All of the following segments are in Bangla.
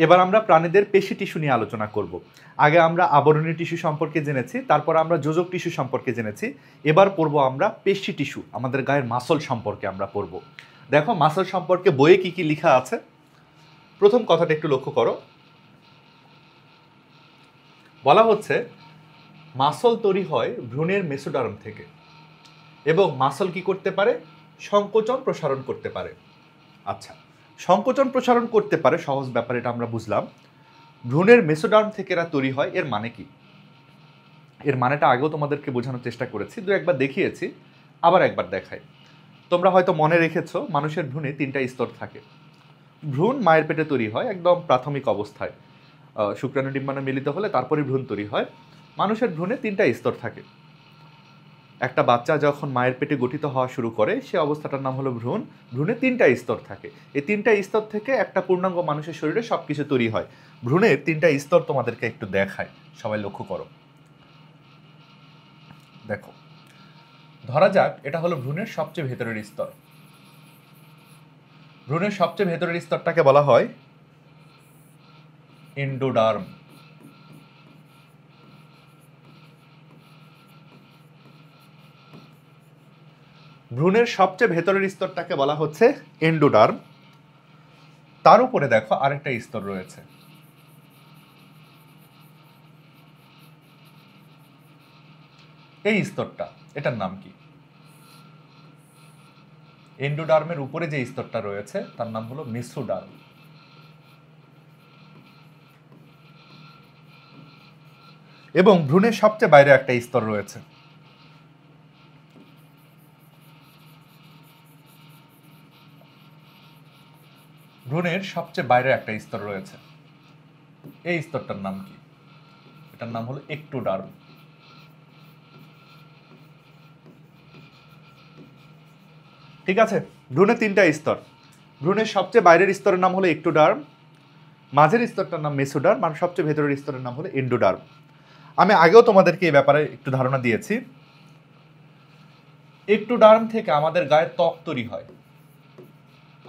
এবার আমরা প্রাণীদের পেশি টিস্যু নিয়ে আলোচনা করব। আগে আমরা আবরণী টিস্যু সম্পর্কে জেনেছি, তারপর আমরা যোজক টিস্যু সম্পর্কে জেনেছি। এবার পড়ব আমরা পেশি টিস্যু, আমাদের গায়ের মাসল সম্পর্কে আমরা পড়ব। দেখো মাসল সম্পর্কে বইয়ে কি কি লেখা আছে। প্রথম কথাটা একটু লক্ষ্য করো, বলা হচ্ছে মাসল তৈরি হয় ভ্রূণের মেসোডার্ম থেকে এবং মাসল কি করতে পারে? সংকোচন প্রসারণ করতে পারে। আচ্ছা, সংকোচন প্রসারণ করতে পারে, সহজ ব্যাপার, এটা আমরা বুঝলাম। ভ্রূণের মেসোডার্ম থেকে এরা তৈরি হয়, এর মানে কি? এর মানেটা আগেও তোমাদেরকে বোঝানোর চেষ্টা করেছি, দু একবার দেখিয়েছি, আবার একবার দেখাই। তোমরা হয়তো মনে রেখেছো মানুষের ভ্রূণে 3টা স্তর থাকে। ভ্রূণ মায়ের পেটে তৈরি হয় একদম প্রাথমিক অবস্থায়, শুক্রাণু ডিম্বাণু মিলিত হলে তারপরে ভ্রূণ তৈরি হয়। মানুষের ভ্রূণে 3টা স্তর থাকে। একটা বাচ্চা যখন মায়ের পেটে গঠিত হওয়া শুরু করে সে অবস্থাটার নাম হলো ভ্রূণ। ভ্রূণে 3টা স্তর থাকে। এই 3টা স্তর থেকে একটা পূর্ণাঙ্গ মানুষের শরীরে সবকিছু তৈরি হয়। ভ্রূণের 3টা স্তর তোমাদেরকে একটু দেখায়, সবাই লক্ষ্য করো। দেখো, ধরা যাক এটা হলো ভ্রূণের সবচেয়ে ভেতরের স্তর। ভ্রূণের সবচেয়ে ভেতরের স্তরটাকে বলা হয় এন্ডোডার্ম। ভ্রূণের সবচেয়ে ভেতরের স্তরটাকে বলা হচ্ছে এন্ডোডার্ম। তার উপরে দেখো আরেকটা স্তর রয়েছে, এই স্তরটা, এটার নাম কি? এন্ডোডার্মের উপরে যে স্তরটা রয়েছে তার নাম হলো মেসোডার্ম। এবং ভ্রূণের সবচেয়ে বাইরে একটা স্তর রয়েছে, ভ্রূণের সবচেয়ে বাইরে একটা স্তর রয়েছে, এই স্তরটার নাম কি? এটার নাম হলো একটোডার্ম। ঠিক আছে, ভ্রূণের 3টা স্তর। ভ্রূণের সবচেয়ে বাইরের স্তরের নাম হলো একটোডার্ম, মাঝের স্তরটার নাম মেসোডার্ম, আর সবচেয়ে ভেতরের স্তরের নাম হলো এন্ডোডার্ম। আমি আগেও তোমাদেরকে এই ব্যাপারে একটু ধারণা দিয়েছি। একটোডার্ম থেকে আমাদের গায়ের ত্বক তৈরি হয়।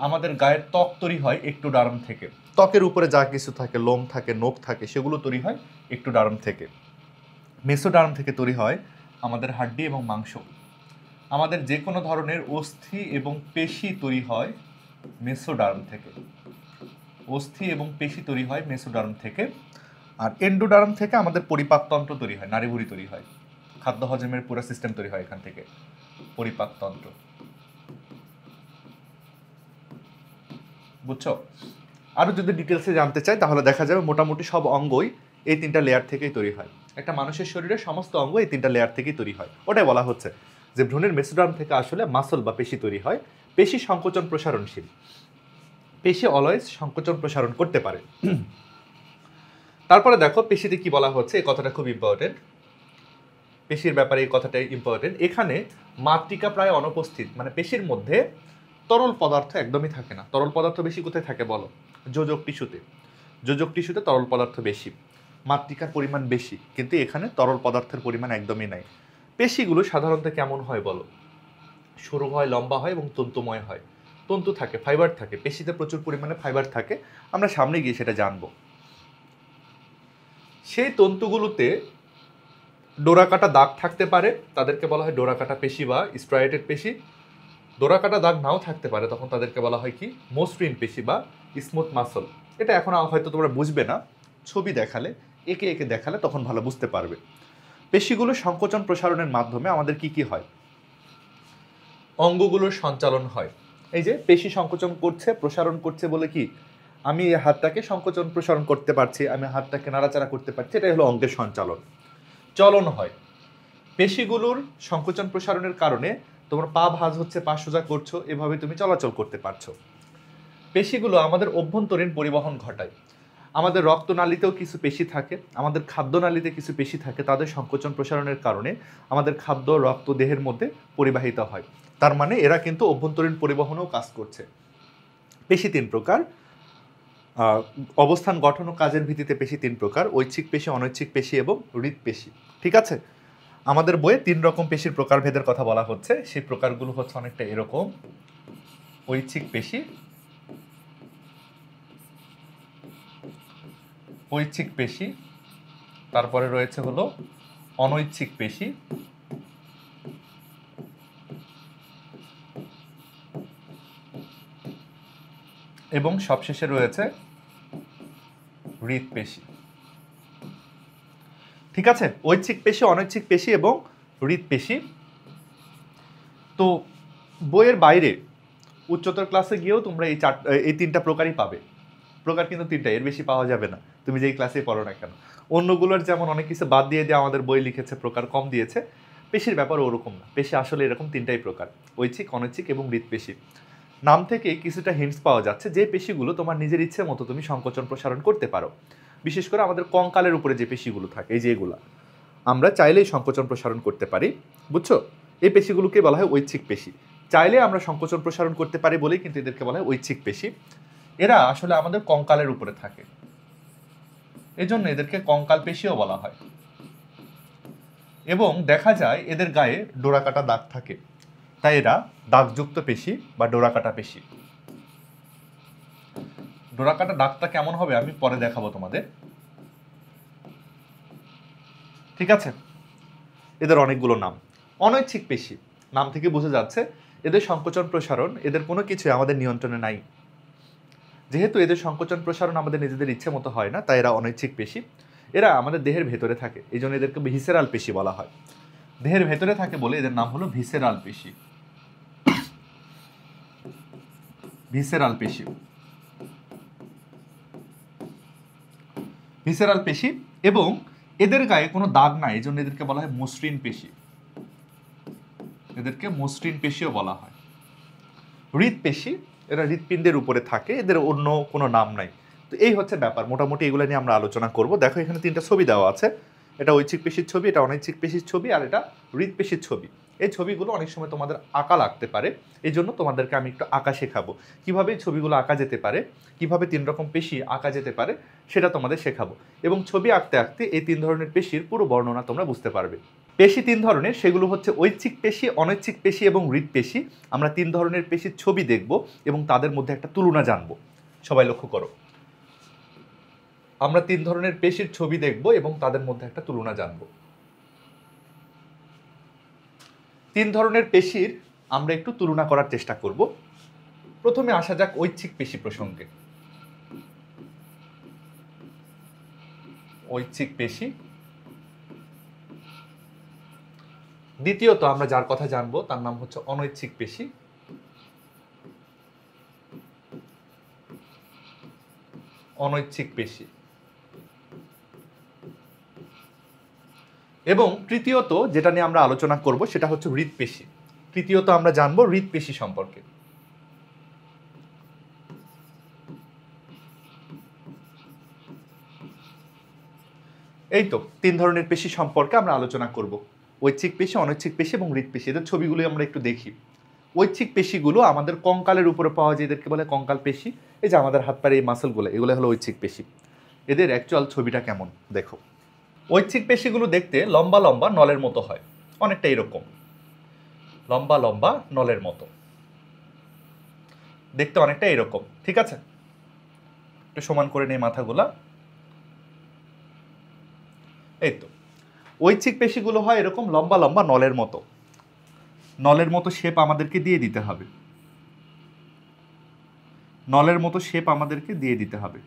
আমাদের গায়ের ত্বক তৈরি হয় একটোডার্ম থেকে। ত্বকের উপরে যা কিছু থাকে, লোম থাকে, নখ থাকে, সেগুলো তৈরি হয় একটোডার্ম থেকে। মেসোডার্ম থেকে তৈরি হয় আমাদের হাড্ডি এবং মাংস। আমাদের যে কোনো ধরনের অস্থি এবং পেশি তৈরি হয় মেসোডার্ম থেকে। অস্থি এবং পেশি তৈরি হয় মেসোডার্ম থেকে। আর এন্ডোডার্ম থেকে আমাদের পরিপাকতন্ত্র তৈরি হয়, নাড়িভুঁড়ি তৈরি হয়, খাদ্য হজমের পুরো সিস্টেম তৈরি হয় এখান থেকে, পরিপাকতন্ত্র। বুঝছো? আরো যদি ডিটেলসে জানতে চাই তাহলে দেখা যাবে মোটামুটি সব অঙ্গই এই 3টা লেয়ার থেকেই তৈরি হয়। একটা মানুষের শরীরের সমস্ত অঙ্গ এই 3টা লেয়ার থেকেই তৈরি হয়। ওটাই বলা হচ্ছে যে ভ্রূণের মেসোডার্ম থেকে আসলে মাসল বা পেশি তৈরি হয়। পেশি সংকোচন প্রসারণশীল, পেশি অলওয়েজ সংকোচন প্রসারণ করতে পারে। তারপরে দেখো পেশিতে কি বলা হচ্ছে, এই কথাটা খুব ইম্পর্টেন্ট। পেশির ব্যাপারে এই কথাটাই ইম্পর্টেন্ট। এখানে মাতৃকা প্রায় অনুপস্থিত, মানে পেশির মধ্যে তরল পদার্থ একদমই থাকে না। তরল পদার্থ বেশি কোথায় থাকে বলো? যোজক টিস্যুতে। যোজক টিস্যুতে তরল পদার্থ বেশি, মাতৃকার পরিমাণ বেশি, কিন্তু এখানে তরল পদার্থের পরিমাণ একদমই নাই। পেশিগুলো সাধারণত কেমন হয় বলো? সরু হয়, লম্বা হয় এবং তন্তুময় হয়। তন্তু থাকে, ফাইবার থাকে, পেশিতে প্রচুর পরিমাণে ফাইবার থাকে, আমরা সামনে গিয়ে সেটা জানবো। সেই তন্তুগুলোতে ডোরাকাটা দাগ থাকতে পারে, তাদেরকে বলা হয় ডোরাকাটা পেশি বা স্ট্রাইয়েটেড পেশি। ডোরাকাটা দাগ নাও থাকতে পারে, তখন তাদেরকে বলা হয় কি? মসৃণ পেশি বা স্মুথ মাসল। এটা এখন হয়তো তোমরা বুঝবে না, ছবি দেখালে, একে একে দেখালে তখন ভালো বুঝতে পারবে। পেশিগুলো সংকোচন প্রসারণের মাধ্যমে আমাদের কি কি হয়? অঙ্গগুলোর সঞ্চালন হয়। এই যে পেশি সংকোচন করছে, প্রসারণ করছে বলে কি আমি এই হাতটাকে সংকোচন প্রসারণ করতে পারছি, আমি হাতটাকে নাড়াচাড়া করতে পারছি, এটাই হলো অঙ্গের সঞ্চালন। চলন হয়। পেশিগুলোর সংকোচন প্রসারণের কারণে তোমার পা ভাঁজ হচ্ছে, পা সোজা করছো, এভাবে তুমি চলাচল করতে পারছো। পেশিগুলো আমাদের অভ্যন্তরীণ পরিবহন ঘটায়। আমাদের রক্তনালীতেও কিছু পেশি থাকে, আমাদের খাদ্যনালীতে কিছু পেশি থাকে, তাদের সংকোচন প্রসারণের কারণে আমাদের খাদ্য রক্ত দেহের মধ্যে পরিবাহিত হয়। তার মানে এরা কিন্তু অভ্যন্তরীণ পরিবহনেও কাজ করছে। পেশি 3 প্রকার, অবস্থান গঠন ও কাজের ভিত্তিতে পেশি 3 প্রকার: ঐচ্ছিক পেশি, অনৈচ্ছিক পেশি এবং হৃৎপেশি। ঠিক আছে, আমাদের বইয়ে 3 রকম পেশির প্রকারভেদের কথা বলা হচ্ছে। সেই প্রকারগুলো হচ্ছে অনেকটা এরকম: ঐচ্ছিক পেশি, ঐচ্ছিক পেশি, তারপরে রয়েছে হলো অনৈচ্ছিক পেশি, এবং সবশেষে রয়েছে হৃৎপেশি। ঠিক আছে, ঐচ্ছিক পেশি, অনৈচ্ছিক পেশি এবং হৃৎপেশি। তো বইয়ের বাইরে উচ্চতর ক্লাসে গিয়েও তোমরা এই তিনটা প্রকারই পাবে। প্রকার কিন্তু তিনটা, এর বেশি পাওয়া যাবে না, তুমি যেই ক্লাসে পড়ো না কেন। অন্যগুলোর যেমন অনেক কিছু বাদ দিয়ে দিয়ে আমাদের বই লিখেছে, প্রকার কম দিয়েছে, পেশির ব্যাপার ওরকম না। পেশি আসলে এরকম তিনটাই প্রকার, ঐচ্ছিক, অনৈচ্ছিক এবং হৃৎপেশি। নাম থেকে কিছুটা হিন্টস পাওয়া যাচ্ছে যে পেশিগুলো তোমার নিজের ইচ্ছে মতো তুমি সংকোচন প্রসারণ করতে পারো। বিশেষ করে আমাদের কঙ্কালের উপরে যে পেশিগুলো থাকে, এই যে এগুলা, আমরা চাইলেই সংকোচন প্রসারণ করতে পারি, বুঝছো? এই পেশিগুলোকে বলা হয় ঐচ্ছিক পেশি। চাইলে আমরা সংকোচন প্রসারণ করতে পারি বলেই কিন্তু এদেরকে বলা হয় ঐচ্ছিক পেশি। এরা আসলে আমাদের কঙ্কালের উপরে থাকে, এজন্য এদেরকে কঙ্কাল পেশিও বলা হয়। এবং দেখা যায় এদের গায়ে ডোরাকাটা দাগ থাকে, তাই এরা দাগযুক্ত পেশি বা ডোরাকাটা পেশি। ডোরাকাটা দাগটা কেমন হবে আমি পরে দেখাবো তোমাদের। ঠিক আছে, এদের অনেকগুলো নাম। অনৈচ্ছিক পেশি, নাম থেকে বোঝা যাচ্ছে এদের সংকোচন প্রসারণ, এদের কোনো কিছু আমাদের নিয়ন্ত্রণে নাই। যেহেতু এদের সংকোচন প্রসারণ আমাদের নিজেদের ইচ্ছে মতো হয় না, তাই এরা অনৈচ্ছিক পেশি। এরা আমাদের দেহের ভেতরে থাকে, এই জন্য এদেরকে ভিসেরাল পেশি বলা হয়। দেহের ভেতরে থাকে বলে এদের নাম হলো ভিসেরাল পেশি। ভিসেরাল পেশি, ভিসেরাল পেশি। এবং এদের গায়ে কোনো দাগ নাই, এই জন্য এদেরকে বলা হয় মসৃণ পেশি। এদেরকে মসৃণ পেশিও বলা হয়। হৃৎপেশি, এরা হৃৎপিণ্ডের উপরে থাকে, এদের অন্য কোনো নাম নাই। তো এই হচ্ছে ব্যাপার, মোটামুটি এগুলো নিয়ে আমরা আলোচনা করব। দেখো এখানে তিনটা ছবি দেওয়া আছে, এটা ঐচ্ছিক পেশির ছবি, এটা অনৈচ্ছিক পেশির ছবি, আর এটা হৃৎপেশির ছবি। এই ছবিগুলো অনেক সময় তোমাদের আঁকা লাগতে পারে, এই জন্য তোমাদেরকে আমি একটু আঁকা শেখাবো। কিভাবে এই ছবিগুলো আঁকা যেতে পারে, কিভাবে তিন রকম পেশি আঁকা যেতে পারে সেটা তোমাদের শেখাবো। এবং ছবি আঁকতে আঁকতে এই তিন ধরনের পেশির পুরো বর্ণনা তোমরা বুঝতে পারবে। পেশি তিন ধরনের, সেগুলো হচ্ছে ঐচ্ছিক পেশি, অনৈচ্ছিক পেশি এবং হৃৎপেশি। আমরা তিন ধরনের পেশির ছবি দেখব এবং তাদের মধ্যে একটা তুলনা জানবো। সবাই লক্ষ্য করো, আমরা তিন ধরনের পেশির ছবি দেখব এবং তাদের মধ্যে একটা তুলনা জানব। তিন ধরনের পেশির আমরা একটু তুলনা করার চেষ্টা করব। প্রথমে আসা যাক ঐচ্ছিক পেশি প্রসঙ্গে। ঐচ্ছিক পেশি। দ্বিতীয়ত আমরা যার কথা জানবো তার নাম হচ্ছে অনৈচ্ছিক পেশি। অনৈচ্ছিক পেশি। এবং তৃতীয়ত যেটা নিয়ে আমরা আলোচনা করব সেটা হচ্ছে হৃৎপেশি। তৃতীয়ত আমরা জানবো হৃৎপেশি সম্পর্কে। এই তো তিন ধরনের পেশি সম্পর্কে আমরা আলোচনা করব, ঐচ্ছিক পেশি, অনৈচ্ছিক পেশি এবং হৃৎপেশি। এদের ছবিগুলো আমরা একটু দেখি। ঐচ্ছিক পেশিগুলো আমাদের কঙ্কালের উপরে পাওয়া যায়, এদেরকে বলে কঙ্কাল পেশি। এই যে আমাদের হাত পায়ের এই মাসলগুলো, এগুলো হলো ঐচ্ছিক পেশি। এদের অ্যাকচুয়াল ছবিটা কেমন দেখো। ঐচ্ছিক পেশিগুলো দেখতে লম্বা লম্বা নলের মতো হয়, অনেকটা এরকম লম্বা লম্বা নলের মতো দেখতে, অনেকটা এরকম। ঠিক আছে, একটু সমান করে নেই মাথাগুলা। এই তো ঐচ্ছিক পেশিগুলো হয় এরকম লম্বা লম্বা নলের মতো। নলের মতো শেপ আমাদেরকে দিয়ে দিতে হবে, নলের মতো শেপ আমাদেরকে দিয়ে দিতে হবে।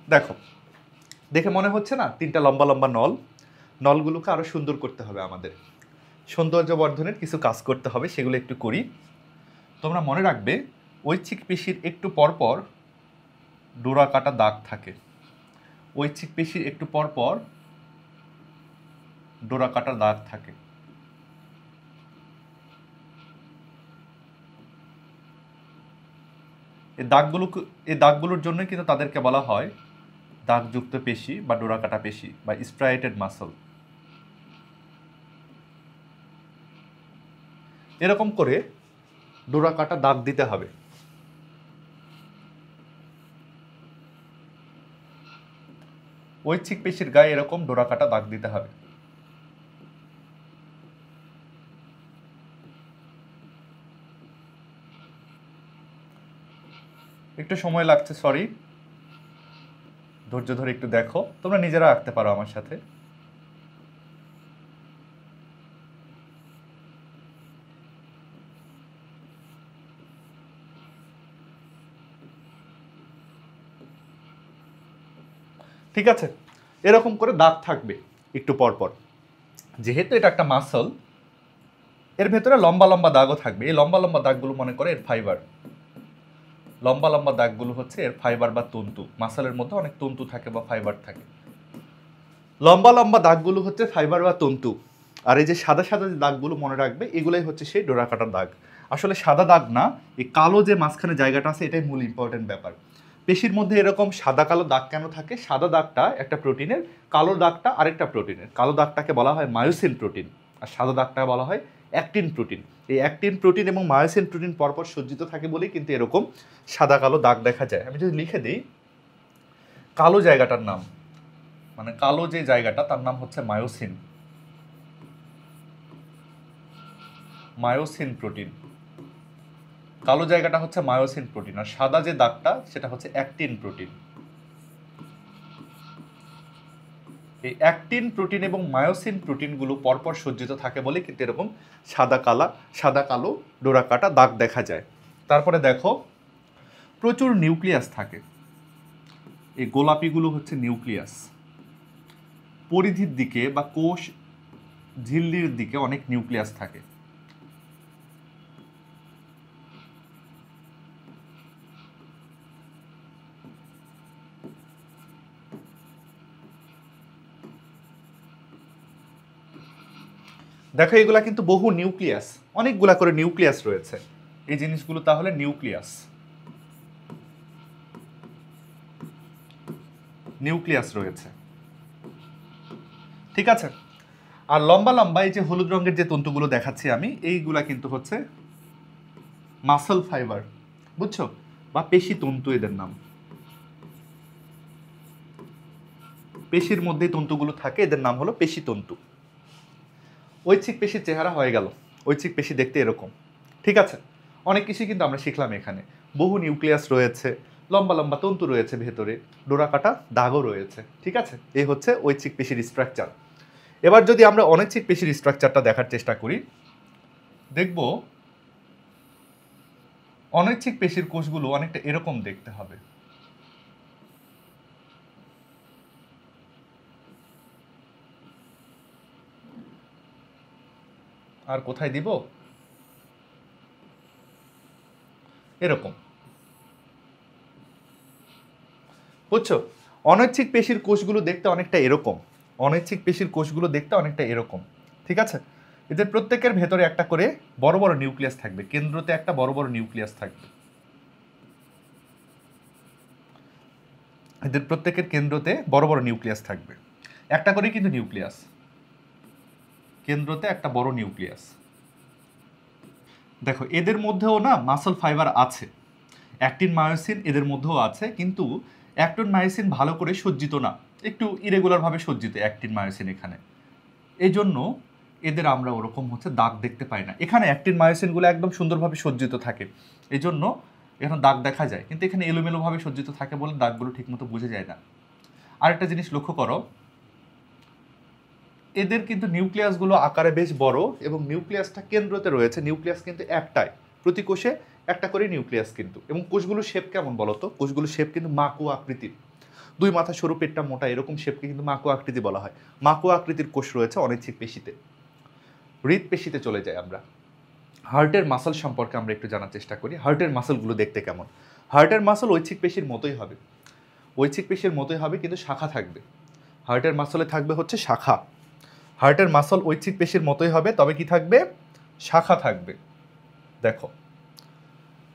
দেখো, দেখে মনে হচ্ছে না তিনটা লম্বা লম্বা নল? নলগুলোকে আরো সুন্দর করতে হবে আমাদের, সৌন্দর্য বর্ধনের কিছু কাজ করতে হবে, সেগুলো একটু করি। তোমরা মনে রাখবে ঐচ্ছিক পেশির একটু পর পর ডোরা কাটা দাগ থাকে, ঐচ্ছিক পেশির একটু পর পর ডোরা কাটা দাগ থাকে। এই দাগগুলোর জন্য কিন্তু তাদেরকে বলা হয় দাগযুক্ত পেশি বা ডোরা কাটা পেশি বা স্ট্রাইটেড মাসল। এরকম করে ডোরা কাটা দাগ দিতে হবে। ঐচ্ছিক পেশির গায়ে এরকম ডোরা কাটা দাগ দিতে হবে। একটু সময় লাগছে, সরি, ধৈর্য ধরে একটু দেখো, তোমরা নিজেরা আঁকতে পারো আমার সাথে। ঠিক আছে, এরকম করে দাগ থাকবে একটু পর পর। যেহেতু এটা একটা মাসল, এর ভেতরে লম্বা লম্বা দাগও থাকবে। এই লম্বা লম্বা দাগগুলো মনে করে এর ফাইবার। লম্বা লম্বা দাগগুলো হচ্ছে এর ফাইবার বা তন্তু। মাসলের মধ্যে অনেক তন্তু থাকে বা ফাইবার থাকে। লম্বা লম্বা দাগগুলো হচ্ছে ফাইবার বা তন্তু। আর এই যে সাদা সাদা যে দাগগুলো মনে রাখবে, এগুলোই হচ্ছে সেই ডোরা কাটার দাগ। আসলে সাদা দাগ না, এই কালো যে মাঝখানে জায়গাটা আছে এটাই মূল ইম্পর্টেন্ট ব্যাপার। পেশির মধ্যে এরকম সাদা কালো দাগ কেন থাকে? সাদা দাগটা একটা প্রোটিনের, কালো দাগটা আরেকটা প্রোটিনের। কালো দাগটাকে বলা হয় মায়োসিন প্রোটিন, আর সাদা দাগটাকে বলা হয় অ্যাক্টিন প্রোটিন। এই অ্যাক্টিন প্রোটিন এবং মায়োসিন প্রোটিন পরপর সজ্জিত থাকে বলেই কিন্তু এরকম সাদা কালো দাগ দেখা যায়। আমি যদি লিখে দিই কালো জায়গাটার নাম, মানে কালো যে জায়গাটা তার নাম হচ্ছে মায়োসিন, মায়োসিন প্রোটিন। কালো জায়গাটা হচ্ছে মায়োসিন প্রোটিন, আর সাদা যে দাগটা সেটা হচ্ছে অ্যাক্টিন প্রোটিন। এই অ্যাক্টিন প্রোটিন এবং মায়োসিন প্রোটিনগুলো পরপর সজ্জিত থাকে বলে কিন্তু এরকম সাদা কালো ডোরা কাটা দাগ দেখা যায়। তারপরে দেখো প্রচুর নিউক্লিয়াস থাকে। এই গোলাপিগুলো হচ্ছে নিউক্লিয়াস। পরিধির দিকে বা কোষ ঝিল্লির দিকে অনেক নিউক্লিয়াস থাকে। দেখো এগুলা কিন্তু বহু নিউক্লিয়াস, অনেকগুলা করে নিউক্লিয়াস রয়েছে। এই জিনিসগুলো তাহলে নিউক্লিয়াস, নিউক্লিয়াস রয়েছে। ঠিক আছে, আর লম্বা লম্বা এই যে হলুদ রঙের যে তন্তুগুলো দেখাচ্ছি আমি, এইগুলা কিন্তু হচ্ছে মাসল ফাইবার, বুঝছো, বা পেশি তন্তু এদের নাম। পেশির মধ্যে তন্তুগুলো থাকে, এদের নাম হলো পেশি তন্তু। ঐচ্ছিক পেশির চেহারা হয়ে গেল। ঐচ্ছিক পেশি দেখতে এরকম। ঠিক আছে, অনেক কিছু কিন্তু আমরা শিখলাম এখানে। বহু নিউক্লিয়াস রয়েছে, লম্বা লম্বা তন্তু রয়েছে ভেতরে, ডোরা কাটা দাগও রয়েছে। ঠিক আছে, এই হচ্ছে ঐচ্ছিক পেশির স্ট্রাকচার। এবার যদি আমরা অনৈচ্ছিক পেশির স্ট্রাকচারটা দেখার চেষ্টা করি, দেখব অনৈচ্ছিক পেশির কোষগুলো অনেকটা এরকম দেখতে হবে। আর কোথায় দিব? এরকম, বুঝছো? অনৈচ্ছিক পেশির কোষগুলো দেখতে অনেকটা এরকম। অনৈচ্ছিক পেশির কোষগুলো দেখতে অনেকটা এরকম। ঠিক আছে, এদের প্রত্যেকের ভেতরে একটা করে বড় বড় নিউক্লিয়াস থাকবে। কেন্দ্রতে একটা বড় বড় নিউক্লিয়াস থাকবে। এদের প্রত্যেকের কেন্দ্রতে বড় বড় নিউক্লিয়াস থাকবে। একটা করে কিন্তু নিউক্লিয়াস, কেন্দ্রতে একটা বড় নিউক্লিয়াস। দেখো এদের মধ্যেও না মাসল ফাইবার আছে। অ্যাক্টিন মায়োসিন এদের মধ্যেও আছে, কিন্তু অ্যাক্টিন মায়োসিন ভালো করে সজ্জিত না, একটু ইরেগুলারভাবে সজ্জিত অ্যাক্টিন মায়োসিন এখানে। এই জন্য এদের আমরা ওরকম হচ্ছে দাগ দেখতে পাই না। এখানে অ্যাক্টিন মায়োসিনগুলো একদম সুন্দরভাবে সজ্জিত থাকে, এই জন্য এখন দাগ দেখা যায়, কিন্তু এখানে এলোমেলোভাবে সজ্জিত থাকে বলে দাগগুলো ঠিকমতো বোঝা যায় না। আরেকটা জিনিস লক্ষ্য করো, এদের কিন্তু নিউক্লিয়াসগুলো আকারে বেশ বড়, এবং নিউক্লিয়াসটা কেন্দ্রতে রয়েছে। নিউক্লিয়াস কিন্তু একটাই, প্রতি কোষে একটা করে নিউক্লিয়াস কিন্তু। এবং কোষগুলোর শেপ কেমন বলো তো? কোষগুলোর শেপ কিন্তু মাকু আকৃতির, দুই মাথা সরু পেটটা মোটা, এরকম শেপকে কিন্তু মাকু আকৃতি বলা হয়। মাকু আকৃতির কোষ রয়েছে অনৈচ্ছিক পেশিতে। হৃদপেশিতে চলে যায় আমরা। হার্টের মাসল সম্পর্কে আমরা একটু জানার চেষ্টা করি। হার্টের মাসলগুলো দেখতে কেমন? হার্টের মাসল ঐচ্ছিক পেশির মতোই হবে, ঐচ্ছিক পেশির মতোই হবে, কিন্তু শাখা থাকবে। হার্টের মাসলে থাকবে হচ্ছে শাখা। হার্টের মাসল ঐচ্ছিক পেশির মতোই হবে, তবে কি থাকবে? শাখা থাকবে। দেখো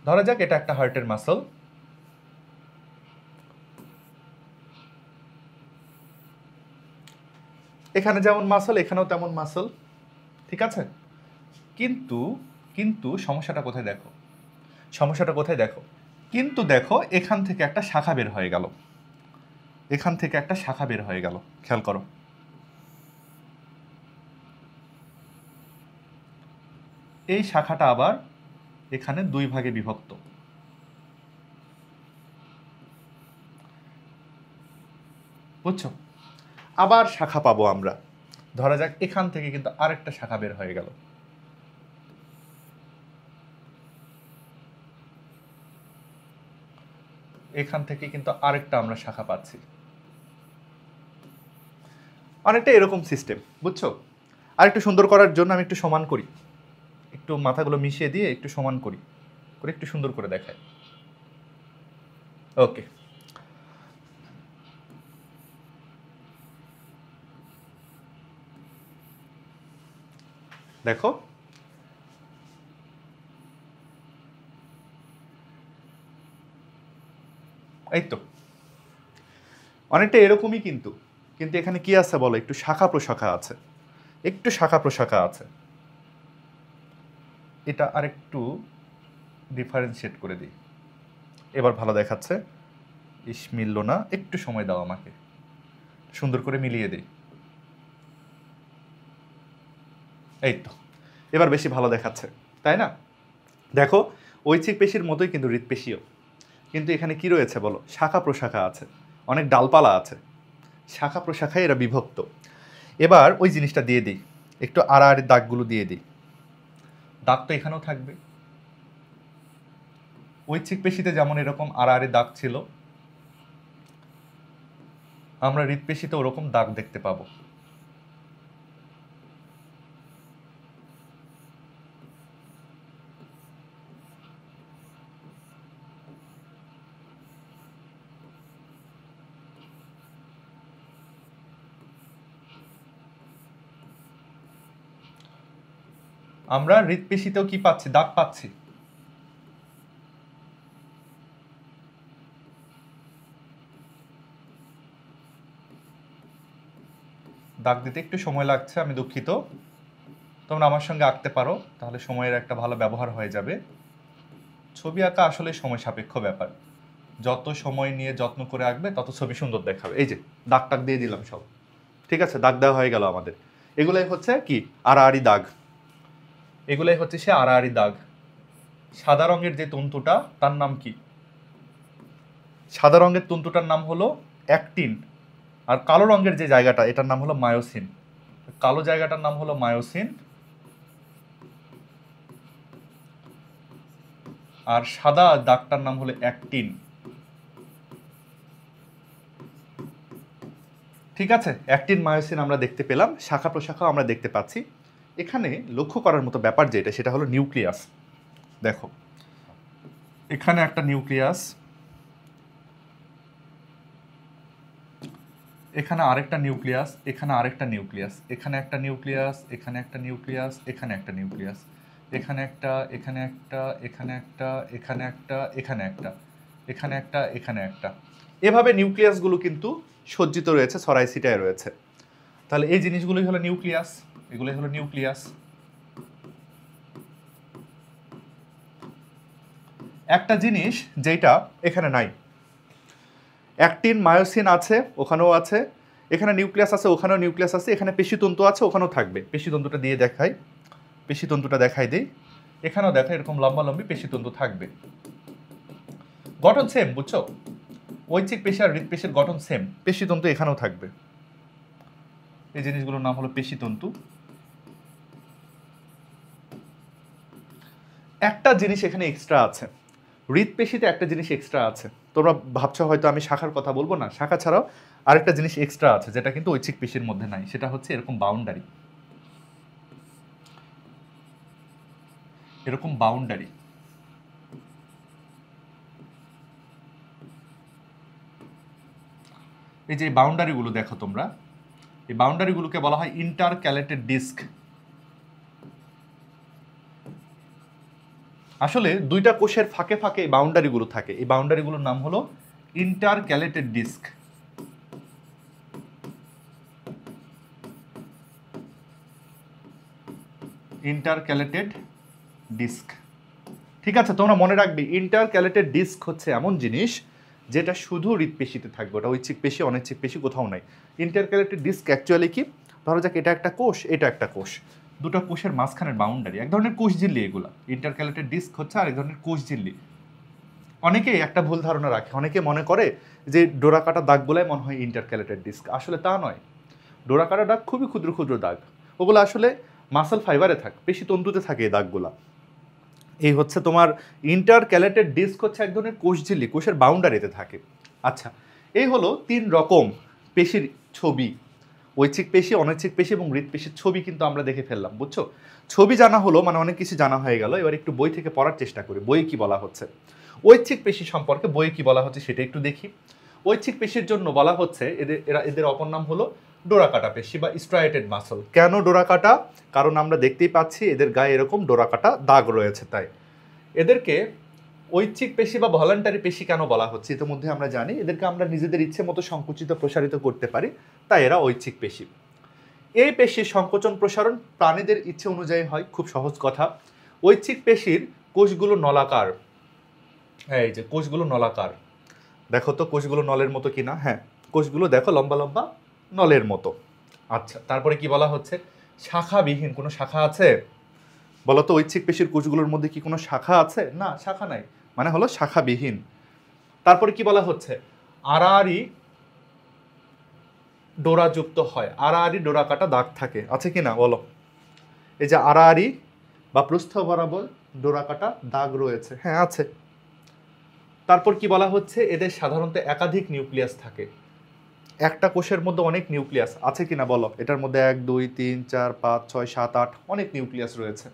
ধরা যাক এটা একটা হার্টের মাসল। এখানে যেমন মাসল এখানেও তেমন মাসল। ঠিক আছে, কিন্তু কিন্তু সমস্যাটা কোথায় দেখো? সমস্যাটা কোথায় দেখো? কিন্তু দেখো এখান থেকে একটা শাখা বের হয়ে গেল, এখান থেকে একটা শাখা বের হয়ে গেল। খেয়াল করো, এই শাখাটা আবার এখানে দুই ভাগে বিভক্ত। বুঝছো? আবার শাখা পাবো আমরা, ধরা যাক এখান থেকে কিন্তু আরেকটা শাখা বের হয়ে গেল, এখান থেকে কিন্তু আরেকটা আমরা শাখা পাচ্ছি, অনেকটা এরকম সিস্টেম, বুঝছো? আর একটু সুন্দর করার জন্য আমি একটু সমান করি, একটু মাথাগুলো মিশিয়ে দিয়ে একটু সমান করি, করে একটু সুন্দর করে দেখাই। ওকে, দেখো এই তো অনেকটা এরকমই, কিন্তু কিন্তু এখানে কি আছে বলো, একটু শাখা প্রশাখা আছে, একটু শাখা প্রশাখা আছে। এটা আরেকটু ডিফারেন্সিয়েট করে দিই, এবার ভালো দেখাচ্ছে। ইস, মিলল না, একটু সময় দাও আমাকে, সুন্দর করে মিলিয়ে দিই। এই তো এবার বেশি ভালো দেখাচ্ছে, তাই না? দেখো ঐচ্ছিক পেশির মতোই কিন্তু হৃৎপেশিও, কিন্তু এখানে কি রয়েছে বলো, শাখা প্রশাখা আছে, অনেক ডালপালা আছে, শাখা প্রশাখায় এরা বিভক্ত। এবার ওই জিনিসটা দিয়ে দিই, একটু আড়াআড়ি দাগগুলো দিয়ে দিই। দাগ তো এখানেও থাকবে, ঐচ্ছিক পেশিতে যেমন এরকম আড়াআড়ি দাগ ছিল, আমরা হৃৎপেশিতে ওরকম দাগ দেখতে পাবো। আমরা হৃৎপেশিতেও কি পাচ্ছি, দাগ পাচ্ছি। দাগ দিতে একটু সময় লাগছে, আমি দুঃখিত, তোমরা আমার সঙ্গে আঁকতে পারো, তাহলে সময়ের একটা ভালো ব্যবহার হয়ে যাবে। ছবি আঁকা আসলে সময় সাপেক্ষ ব্যাপার, যত সময় নিয়ে যত্ন করে আঁকবে তত ছবি সুন্দর দেখাবে। এই যে দাগ টাগ দিয়ে দিলাম সব, ঠিক আছে, দাগ দেওয়া হয়ে গেল আমাদের। এগুলাই হচ্ছে কি, আড়াআড়ি দাগ, এগুলাই হচ্ছে সে আড়াআড়ি দাগ। সাদা রঙের যে তন্তুটা তার নাম কি? সাদা রঙের তন্তুটার নাম হলো অ্যাক্টিন, আর কালো রঙের যে জায়গাটা এটার নাম হলো মায়োসিন। কালো জায়গাটার নাম হলো মায়োসিন, আর সাদা দাগটার নাম হলো অ্যাক্টিন। ঠিক আছে, অ্যাক্টিন মায়োসিন আমরা দেখতে পেলাম, শাখা প্রশাখাও আমরা দেখতে পাচ্ছি। এখানে লক্ষ্য করার মতো ব্যাপার যেটা, সেটা হলো নিউক্লিয়াস। দেখো এখানে একটা নিউক্লিয়াস, এখানে আরেকটা নিউক্লিয়াস, এখানে আরেকটা নিউক্লিয়াস, এখানে একটা নিউক্লিয়াস, এখানে একটা নিউক্লিয়াস, এখানে একটা নিউক্লিয়াস, এখানে একটা, এখানে একটা, এখানে একটা, এখানে একটা, এখানে একটা, এখানে একটা, এখানে একটা, এভাবে নিউক্লিয়াসগুলো কিন্তু সজ্জিত রয়েছে, ছড়াই ছিটায় রয়েছে। তাহলে এই জিনিসগুলোই হলো নিউক্লিয়াস, এগুলোই হলো নিউক্লিয়াস। একটা জিনিস যেটা এখানে নাই, অ্যাক্টিন মায়োসিন আছে, ওখানেও আছে, এখানে নিউক্লিয়াস আছে, ওখানেও নিউক্লিয়াস আছে, এখানে পেশিতন্তু আছে, ওখানেও থাকবে। পেশিতন্তুটা দিয়ে দেখাই, পেশিতন্তুটা দেখাই দিই, এখানেও দেখা এরকম লম্বা লম্বি পেশিতন্তু থাকবে। গঠন সেম, বুঝছো? ঐচ্ছিক পেশি আর হৃৎপেশির গঠন সেম, পেশিতন্তু এখানেও থাকবে। এই জিনিসগুলোর নাম হলো পেশিতন্তু। একটা জিনিস এখানে এক্সট্রা আছে, হৃৎপেশিতে একটা জিনিস এক্সট্রা আছে। তোমরা ভাবছো হয়তো আমি শাখার কথা বলবো না, শাখা ছাড়াও আরেকটা জিনিস এক্সট্রা আছে যেটা কিন্তু ঐচ্ছিক পেশির মধ্যে নাই, সেটা হচ্ছে এরকম বাউন্ডারি, এরকম বাউন্ডারি। এই যে বাউন্ডারিগুলো দেখো তোমরা, এই বাউন্ডারিগুলোকে বলা হয় ইন্টারক্যালেটেড ডিস্ক। আসলে দুইটা কোষের ফাঁকে ফাঁকে এই বাউন্ডারিগুলো থাকে, এই বাউন্ডারিগুলোর নাম হলো ইন্টারক্যালেটেড ডিস্ক। ইন্টারক্যালেটেড ডিস্ক, ঠিক আছে, তোমরা মনে রাখবে ইন্টারক্যালেটেড ডিস্ক হচ্ছে এমন জিনিস যেটা শুধু হৃৎপেশিতে থাকবে, ওটা ঐচ্ছিক পেশি অনৈচ্ছিক পেশি কোথাও নাই। ইন্টারক্যালেটেড ডিস্ক অ্যাকচুয়ালি কি, ধরো যাক এটা একটা কোষ, এটা একটা কোষ, দুটো কোষের মাঝখানের বাউন্ডারি, এক ধরনের কোষ ঝিল্লি এগুলা। ইন্টারক্যালেটেড ডিস্ক হচ্ছে আরেক ধরনের কোষ ঝিল্লি। অনেকেই একটা ভুল ধারণা রাখে, অনেকে মনে করে যে ডোরা কাটা দাগগুলাই মনে হয় ইন্টারক্যালেটেড ডিস্ক। আসলে তা নয়। ডোরা কাটা দাগ খুবই ক্ষুদ্র ক্ষুদ্র দাগ, ওগুলো আসলে মাসল ফাইবারে থাকে, পেশি তন্তুতে থাকে এই দাগগুলা। এই হচ্ছে তোমার ইন্টারক্যালেটেড ডিস্ক হচ্ছে এক ধরনের কোষঝিল্লি, কোষের বাউন্ডারিতে থাকে। আচ্ছা, এই হলো 3 রকম পেশির ছবি, ঐচ্ছিক পেশি, অনৈচ্ছিক পেশি এবং হৃৎপেশির ছবি কিন্তু আমরা দেখে ফেললাম, বুঝছো? ছবি জানা হলো মানে অনেক কিছু জানা হয়ে গেল। এবার একটু বই থেকে পড়ার চেষ্টা করি, বইয়ে কি বলা হচ্ছে। ঐচ্ছিক পেশি সম্পর্কে বইয়ে কি বলা হচ্ছে সেটা একটু দেখি। ঐচ্ছিক পেশির জন্য বলা হচ্ছে এদের অপর নাম হলো ডোরাকাটা পেশি বা স্ট্রাইটেড মাসল। কেন ডোরাকাটা? কারণ আমরা দেখতেই পাচ্ছি এদের গায়ে এরকম ডোরাকাটা দাগ রয়েছে, তাই এদেরকে ঐচ্ছিক পেশি বা ভলান্টারি পেশি কেন বলা হচ্ছে ইতিমধ্যে আমরা জানি। এদেরকে আমরা নিজেদের ইচ্ছে মতো সংকুচিত প্রসারিত করতে পারি, তাই এরা ঐচ্ছিক পেশি। এই পেশির সংকোচন প্রসারণ প্রাণীদের ইচ্ছে অনুযায়ী হয়। খুব সহজ কথা, ঐচ্ছিক পেশির কোষগুলো নলাকার। এই যে কোষগুলো নলাকার, দেখো তো কোষগুলো নলের মতো কিনা। হ্যাঁ, কোষগুলো দেখো লম্বা লম্বা নলের মতো। আচ্ছা, তারপরে কি বলা হচ্ছে? শাখাবিহীন। কোনো শাখা আছে? বলতো ঐচ্ছিক পেশির কোষগুলোর মধ্যে কি কোনো শাখা আছে? না, শাখা নাই, মানে হলো শাখাবিহীন। তারপরে কি বলা হচ্ছে? আড়াআড়ি ডোরাযুক্ত হয়, আড়াআড়ি ডোরা কাটা দাগ থাকে, আছে কি না বলো? এই যে আড়াআড়ি বা প্রস্থ বরাবর ডোরা কাটা দাগ রয়েছে, হ্যাঁ আছে। তারপর কি বলা হচ্ছে? এদের সাধারণত একাধিক নিউক্লিয়াস থাকে। একটা কোষের মধ্যে অনেক নিউক্লিয়াস আছে কিনা বলো? এটার মধ্যে 1 2 3 4 5 6 7 8 অনেক নিউক্লিয়াস রয়েছে।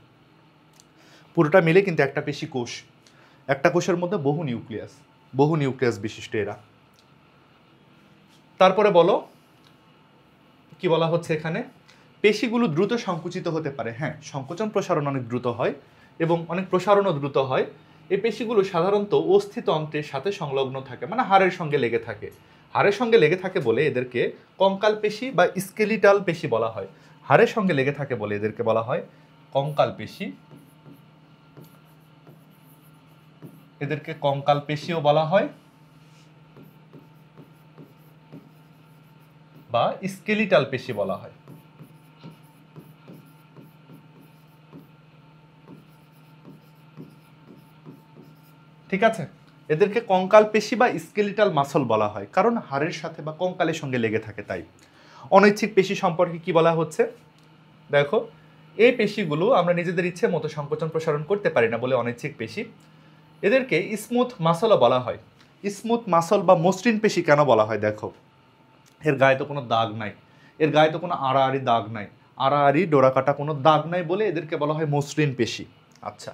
পুরোটা মিলে কিন্তু একটা পেশি কোষ। একটা কোষের মধ্যে বহু নিউক্লিয়াস বিশিষ্ট এরা। তারপরে বলো কি বলা হচ্ছে এখানে? পেশিগুলো দ্রুত সংকুচিত হতে পারে। হ্যাঁ, সংকোচন প্রসারণ অনেক দ্রুত হয় এবং অনেক প্রসারণও দ্রুত হয়। এই পেশিগুলো সাধারণত অস্থিতন্ত্রের সাথে সংলগ্ন থাকে, মানে হাড়ের সঙ্গে লেগে থাকে। হাড়ের সঙ্গে লেগে থাকে বলে এদেরকে কঙ্কাল পেশি বা স্কেলিটাল পেশি বলা হয়। হাড়ের সঙ্গে লেগে থাকে বলে এদেরকে বলা হয় কঙ্কাল পেশি। এদেরকে কঙ্কাল পেশিও বলা হয় বা স্কেলিটাল পেশি বলা হয়। ঠিক আছে, এদেরকে কঙ্কাল পেশি বা স্কেলিটাল মাসল বলা হয়, কারণ হাড়ের সাথে বা কঙ্কালের সঙ্গে লেগে থাকে তাই। অনৈচ্ছিক পেশি সম্পর্কে কি বলা হচ্ছে? দেখো, এই পেশিগুলো আমরা নিজেদের ইচ্ছে মতো সংকোচন প্রসারণ করতে পারি না বলে অনৈচ্ছিক পেশি। এদেরকে স্মুথ মাসলও বলা হয়। স্মুথ মাসল বা মসৃণ পেশি কেন বলা হয়? দেখো, এর গায়ে তো কোনো দাগ নাই, এর গায়ে তো কোনো আড়াআড়ি দাগ নাই, আড়াআড়ি ডোরা কাটা কোনো দাগ নাই বলে এদেরকে বলা হয় মসৃণ পেশি। আচ্ছা,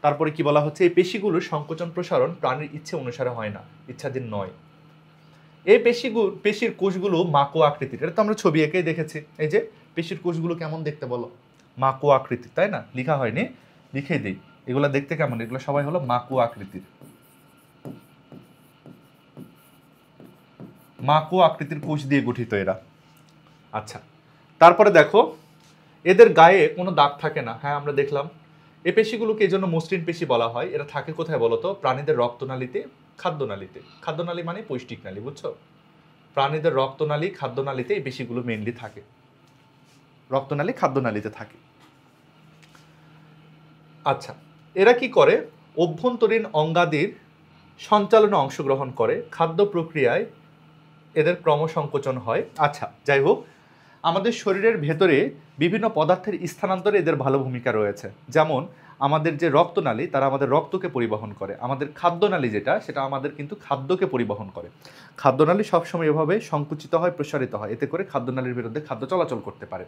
তারপরে কি বলা হচ্ছে? এই পেশিগুলোর সংকোচন প্রসারণ প্রাণীর ইচ্ছে অনুসারে হয় না, ইচ্ছাধীন নয়। এই পেশির কোষগুলো মাকো আকৃতির। এটা তো আমরা ছবি এঁকেই দেখেছি। এই যে পেশির কোষগুলো কেমন দেখতে বলো? মাকো আকৃতির, তাই না? লেখা হয়নি, লিখে দিই। এগুলো দেখতে কেমন? এগুলো সবাই হলো মাকো আকৃতির। মাকো আকৃতির কোষ দিয়ে গঠিত এরা। আচ্ছা, তারপরে দেখো এদের গায়ে কোনো দাগ থাকে না। হ্যাঁ, আমরা দেখলাম। এই পেশিগুলোকে এই জন্য মসৃণ পেশি বলা হয়। এরা থাকে কোথায় বলো তো? প্রাণীদের রক্তনালীতে, খাদ্যনালীতে। খাদ্যনালী মানে পৌষ্টিক নালী, বুঝছো? প্রাণীদের রক্তনালী, খাদ্যনালীতে এই পেশিগুলো মেইনলি থাকে। রক্তনালী, খাদ্যনালীতে থাকে। আচ্ছা, এরা কি করে? অভ্যন্তরীণ অঙ্গাদির সঞ্চালনে অংশগ্রহণ করে। খাদ্য প্রক্রিয়ায় এদের ক্রমসংকোচন হয়। আচ্ছা, যাই হোক, আমাদের শরীরের ভেতরে বিভিন্ন পদার্থের স্থানান্তরে এদের ভালো ভূমিকা রয়েছে। যেমন আমাদের যে রক্তনালী, তারা আমাদের রক্তকে পরিবহন করে। আমাদের খাদ্যনালী যেটা, সেটা আমাদের কিন্তু খাদ্যকে পরিবহন করে। খাদ্যনালী সবসময় এভাবে সংকুচিত হয়, প্রসারিত হয়, এতে করে খাদ্যনালীর বিরুদ্ধে খাদ্য চলাচল করতে পারে।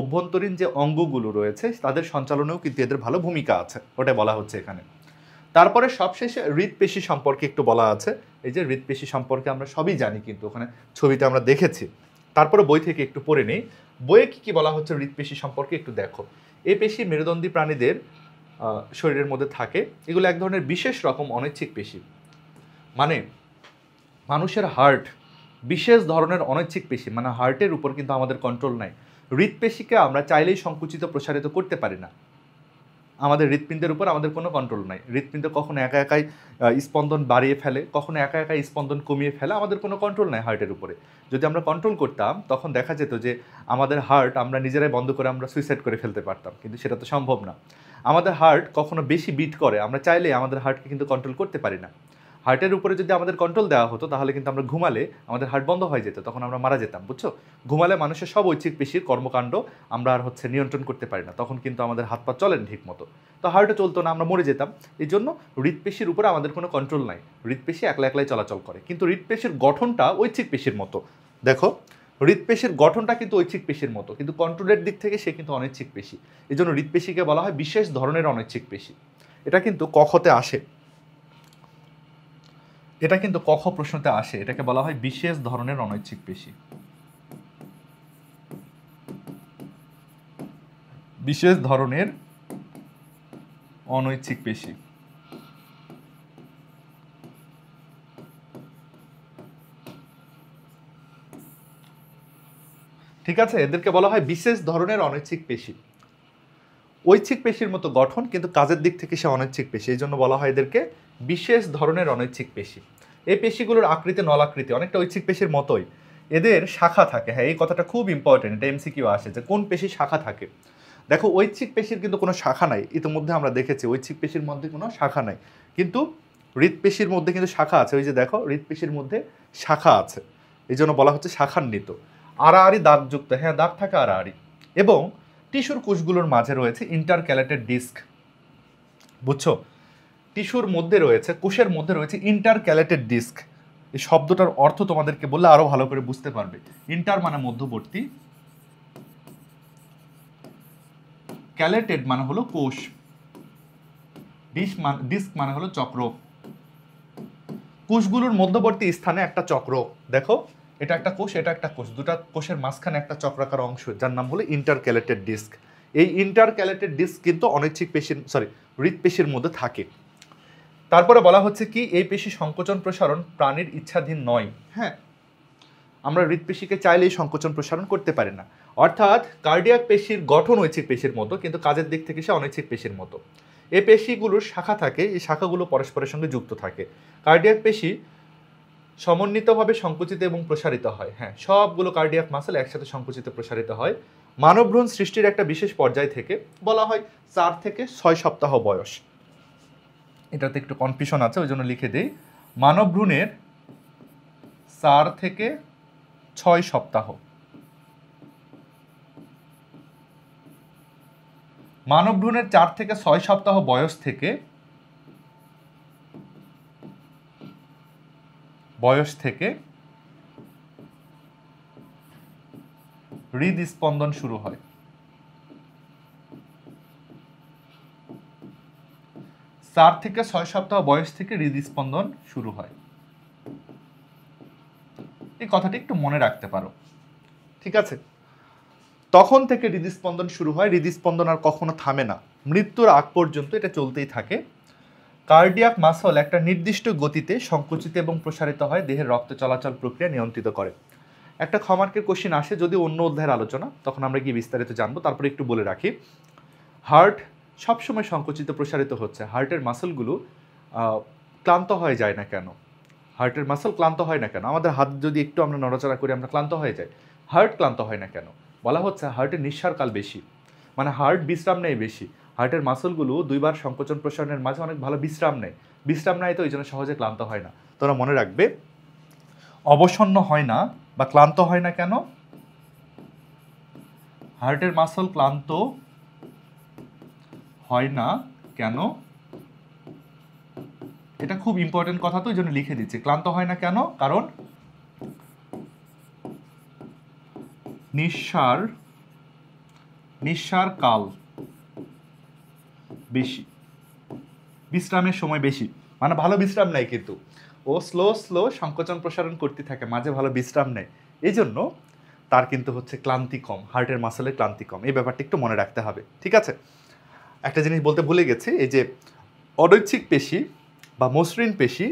অভ্যন্তরীণ যে অঙ্গগুলো রয়েছে তাদের সঞ্চালনেও কিন্তু এদের ভালো ভূমিকা আছে, ওটা বলা হচ্ছে এখানে। তারপরে সবশেষে হৃৎপেশি সম্পর্কে একটু বলা আছে। এই যে হৃৎপেশি সম্পর্কে আমরা সবই জানি, কিন্তু ওখানে ছবিতে আমরা দেখেছি। তারপরে বই থেকে একটু পড়ে নেই, বইয়ে কি কি বলা হচ্ছে হৃৎপেশি সম্পর্কে একটু দেখো। এই পেশি মেরুদণ্ডী প্রাণীদের শরীরের মধ্যে থাকে। এগুলো এক ধরনের বিশেষ রকম অনৈচ্ছিক পেশি। মানে মানুষের হার্ট বিশেষ ধরনের অনৈচ্ছিক পেশি, মানে হার্টের উপর কিন্তু আমাদের কন্ট্রোল নাই। হৃৎপেশিকে আমরা চাইলেই সংকুচিত প্রসারিত করতে পারি না। আমাদের হৃৎপিণ্ডের উপর আমাদের কোনো কন্ট্রোল নাই। হৃৎপিণ্ড কখনো একা একাই স্পন্দন বাড়িয়ে ফেলে, কখনো একা একাই স্পন্দন কমিয়ে ফেলে, আমাদের কোনো কন্ট্রোল নাই হার্টের উপরে। যদি আমরা কন্ট্রোল করতাম তখন দেখা যেত যে আমাদের হার্ট আমরা নিজেরাই বন্ধ করে আমরা সুইসাইড করে ফেলতে পারতাম, কিন্তু সেটা তো সম্ভব না। আমাদের হার্ট কখনো বেশি বিট করে, আমরা চাইলে আমাদের হার্টকে কিন্তু কন্ট্রোল করতে পারি না। হার্টের উপরে যদি আমাদের কন্ট্রোল দেওয়া হতো তাহলে কিন্তু আমরা ঘুমালে আমাদের হার্ট বন্ধ হয়ে যেত, তখন আমরা মারা যেতাম, বুঝছো? ঘুমালে মানুষের সব ঐচ্ছিক পেশির কর্মকাণ্ড আমরা আর নিয়ন্ত্রণ করতে পারি না, তখন কিন্তু আমাদের হাত পা চলেন ঠিক মতো, তো হার্টও চলতো না, আমরা মরে যেতাম। এই জন্য হৃৎপেশির উপরে আমাদের কোনো কন্ট্রোল নাই, হৃৎপেশি একলা একলাই চলাচল করে। কিন্তু হৃৎপেশির গঠনটা ঐচ্ছিক পেশির মতো, দেখো হৃৎপেশির গঠনটা কিন্তু ঐচ্ছিক পেশির মতো, কিন্তু কন্ট্রোলের দিক থেকে সে কিন্তু অনৈচ্ছিক পেশি। এই জন্য হৃৎপেশিকে বলা হয় বিশেষ ধরনের অনৈচ্ছিক পেশি। এটা কিন্তু কখতে আসে, এটা কিন্তু কখ প্রশ্নতে আসে, এটাকে বলা হয় বিশেষ ধরনের অনৈচ্ছিক পেশি। বিশেষ ধরনের অনৈচ্ছিক পেশি। ঠিক আছে, এদেরকে বলা হয় বিশেষ ধরনের অনৈচ্ছিক পেশি। ঐচ্ছিক পেশির মতো গঠন, কিন্তু কাজের দিক থেকে সে অনৈচ্ছিক পেশি, এই জন্য বলা হয় এদেরকে বিশেষ ধরনের অনৈচ্ছিক পেশি। এই পেশিগুলোর আকৃতি নলাকৃতি, অনেকটা ঐচ্ছিক পেশির মতোই। এদের শাখা থাকে, হ্যাঁ এই কথাটা খুব ইম্পর্টেন্ট, এটা এমসিকিউ আসে যে কোন পেশির শাখা থাকে। দেখো ঐচ্ছিক পেশির কিন্তু কোনো শাখা নাই, ইতিমধ্যে আমরা দেখেছি ঐচ্ছিক পেশির মধ্যে কোনো শাখা নাই, কিন্তু হৃৎপেশির মধ্যে কিন্তু শাখা আছে। ওই যে দেখো হৃৎপেশির মধ্যে শাখা আছে, এই জন্য বলা হচ্ছে শাখান্বিত। আড়াআড়ি দাগযুক্ত, হ্যাঁ দাগ থাকে আড়াআড়ি। এবং টিস্যুর কোষগুলোর মাঝে রয়েছে ইন্টারক্যালেটেড ডিস্ক, বুঝছো? টিস্যুর মধ্যে রয়েছে, কোষের মধ্যে রয়েছে ইন্টারক্যালেটেড ডিস্ক। এই শব্দটার অর্থ তোমাদেরকে বললে আরো ভালো করে বুঝতে পারবে। ইন্টার মানে মধ্যবর্তী, ক্যালেটেড মানে হলো কোষ, ডিস্ক মানে হলো চক্র। কোষগুলোর মধ্যবর্তী স্থানে একটা চক্র, দেখো এটা একটা কোষ, এটা একটা কোষ, দুটা কোষের মাঝখানে একটা চক্রাকার অংশ, যার নাম হলো ইন্টারক্যালেটেড ডিস্ক। এই ইন্টারক্যালেটেড ডিস্ক কিন্তু অনৈচ্ছিক পেশির হৃৎপেশির মধ্যে থাকে। তারপরে বলা হচ্ছে কি, এই পেশি সংকোচন প্রসারণ প্রাণীর ইচ্ছাধীন নয়। হ্যাঁ, আমরা হৃৎপেশিকে চাইলেই সংকোচন প্রসারণ করতে পারি না, অর্থাৎ কার্ডিয়াক পেশির গঠন ঐচ্ছিক পেশির মতো, কিন্তু কাজের দিক থেকে সে অনৈচ্ছিক পেশির মতো। এই পেশিগুলোর শাখা থাকে, এই শাখাগুলো পরস্পরের সঙ্গে যুক্ত থাকে। কার্ডিয়াক পেশি সমন্বিতভাবে সংকুচিত এবং প্রসারিত হয়। হ্যাঁ, সবগুলো কার্ডিয়াক মাসেল একসাথে সংকুচিত প্রসারিত হয়। মানব ভ্রূণ সৃষ্টির একটা বিশেষ পর্যায় থেকে, বলা হয় 4 থেকে 6 সপ্তাহ বয়স। এটাতে একটু কনফিউশন আছে, ওই জন্য লিখে দিই, মানব ভ্রূণের 4 থেকে 6 সপ্তাহ। মানব ভ্রূণের 4 থেকে 6 সপ্তাহ বয়স থেকে হৃদস্পন্দন শুরু হয়। 4 থেকে 6 সপ্তাহ বয়স থেকে হৃদস্পন্দন শুরু হয়। এই কথাটি একটু মনে রাখতে পারো, ঠিক আছে? তখন থেকে হৃদস্পন্দন শুরু হয়, হৃদস্পন্দন আর কখনো থামে না, মৃত্যুর আগ পর্যন্ত এটা চলতেই থাকে। কার্ডিয়াক মাসল একটা নির্দিষ্ট গতিতে সংকুচিত এবং প্রসারিত হয়, দেহের রক্ত চলাচল প্রক্রিয়া নিয়ন্ত্রিত করে। একটা ক্ষমার্কের কোশ্চিন আসে যদি অন্য অধ্যায়ের আলোচনা, তখন আমরা গিয়ে বিস্তারিত জানবো। তারপরে একটু বলে রাখি, হার্ট সবসময় সংকুচিত প্রসারিত হচ্ছে। হার্টের মাসলগুলো ক্লান্ত হয়ে যায় না কেন? হার্টের মাসল ক্লান্ত হয় না কেন? আমাদের হাত যদি একটু আমরা নড়াচড়া করি আমরা ক্লান্ত হয়ে যাই, হার্ট ক্লান্ত হয় না কেন? বলা হচ্ছে হার্টের নিঃশ্বাসকাল বেশি, মানে হার্ট বিশ্রাম নেয় বেশি। হার্টের মাসলগুলো 2 বার সংকোচন প্রসারণের মাঝে অনেক ভালো বিশ্রাম নেয়, তো এই জন্য সহজে ক্লান্ত হয় না। তোমরা মনে রাখবে, অবসন্ন হয় না বা ক্লান্ত হয় না কেন? হার্টের মাসল ক্লান্ত হয় না কেন? এটা খুব ইম্পর্টেন্ট কথা, তো এই জন্য লিখে দিচ্ছি, ক্লান্ত হয় না কেন? কারণ নিঃশ্বাস কাল বেশি, বিশ্রামের সময় বেশি, মানে ভালো বিশ্রাম নেয়, কিন্তু ও স্লো সংকোচন প্রসারণ করতে থাকে, মাঝে ভালো বিশ্রাম নেয়, এই জন্য তার কিন্তু ক্লান্তি কম, হার্টের মাসলের ক্লান্তি কম। এই ব্যাপারটা একটু মনে রাখতে হবে, ঠিক আছে? একটা জিনিস বলতে ভুলে গেছি, এই যে অনৈচ্ছিক পেশি বা মসৃণ পেশি,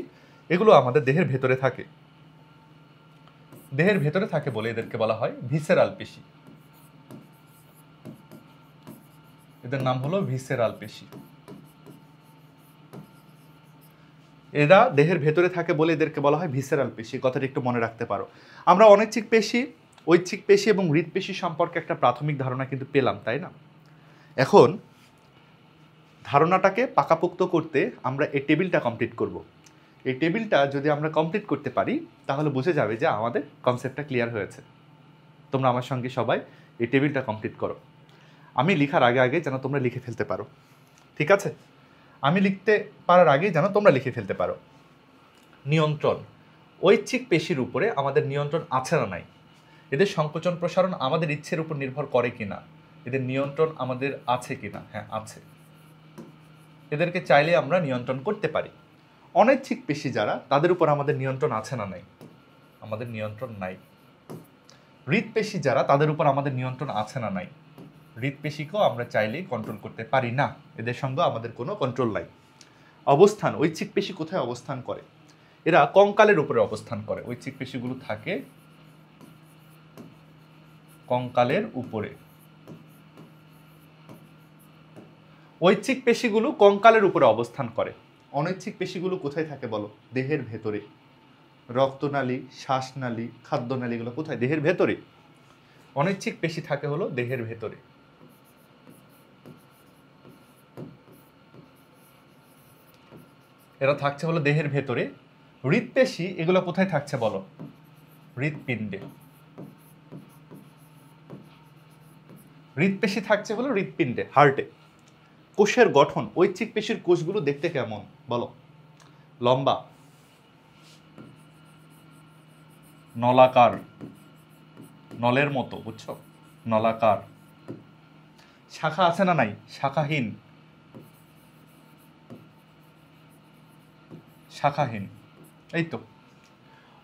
এগুলো আমাদের দেহের ভেতরে থাকে, বলে এদেরকে বলা হয় ভিসেরাল পেশি। এদের নাম হলো ভিসেরাল পেশি। এরা দেহের ভেতরে থাকে বলে এদেরকে বলা হয় ভিসেরাল পেশি, কথাটা একটু মনে রাখতে পারো। আমরা অনৈচ্ছিক পেশি, ঐচ্ছিক পেশি এবং হৃৎপেশি সম্পর্কে একটা প্রাথমিক ধারণা কিন্তু পেলাম, তাই না? এখন ধারণাটাকে পাকাপোক্ত করতে আমরা এই টেবিলটা কমপ্লিট করব। এই টেবিলটা যদি আমরা কমপ্লিট করতে পারি তাহলে বুঝে যাবে যে আমাদের কনসেপ্টটা ক্লিয়ার হয়েছে। তোমরা আমার সঙ্গে সবাই এই টেবিলটা কমপ্লিট করো। আমি লিখার আগে আগে যেন তোমরা লিখে ফেলতে পারো, ঠিক আছে? আমি লিখতে পারার আগে যেন তোমরা লিখে ফেলতে পারো। নিয়ন্ত্রণ, ঐচ্ছিক পেশির উপরে আমাদের নিয়ন্ত্রণ আছে না নাই? এদের সংকোচন প্রসারণ আমাদের ইচ্ছের উপর নির্ভর করে কিনা? এদের নিয়ন্ত্রণ আমাদের আছে কিনা? হ্যাঁ, আছে। এদেরকে চাইলে আমরা নিয়ন্ত্রণ করতে পারি। অনৈচ্ছিক পেশি যারা, তাদের উপর আমাদের নিয়ন্ত্রণ আছে না নাই? আমাদের নিয়ন্ত্রণ নাই। হৃদপেশি যারা, তাদের উপর আমাদের নিয়ন্ত্রণ আছে না নাই? হৃদপেশিকেও আমরা চাইলেই কন্ট্রোল করতে পারি না, এদের সঙ্গে আমাদের কোনো কন্ট্রোল নাই। অবস্থান, ঐচ্ছিক পেশি কোথায় অবস্থান করে? এরা কঙ্কালের উপরে অবস্থান করে। ঐচ্ছিক পেশিগুলো থাকে কঙ্কালের উপরে। ঐচ্ছিক পেশিগুলো কঙ্কালের উপরে অবস্থান করে। অনৈচ্ছিক পেশিগুলো কোথায় থাকে বলো? দেহের ভেতরে। রক্তনালী, শ্বাসনালী, খাদ্যনালী, এগুলো কোথায়? দেহের ভেতরে। অনৈচ্ছিক পেশি থাকে হলো দেহের ভেতরে। এরা থাকছে হলো দেহের ভেতরে। হৃদপেশি এগুলো কোথায় থাকছে বলো? হৃদপিণ্ডে। হৃদপেশি থাকছে হলো হৃদপিণ্ডে, হার্টে। কোষের গঠন, ঐচ্ছিক পেশির কোষগুলো দেখতে কেমন বলো? লম্বা, নলাকার, নলের মতো, বুঝছো? নলাকার। শাখা আছে না নাই? শাখাহীন, শাখাহীন, এই তো।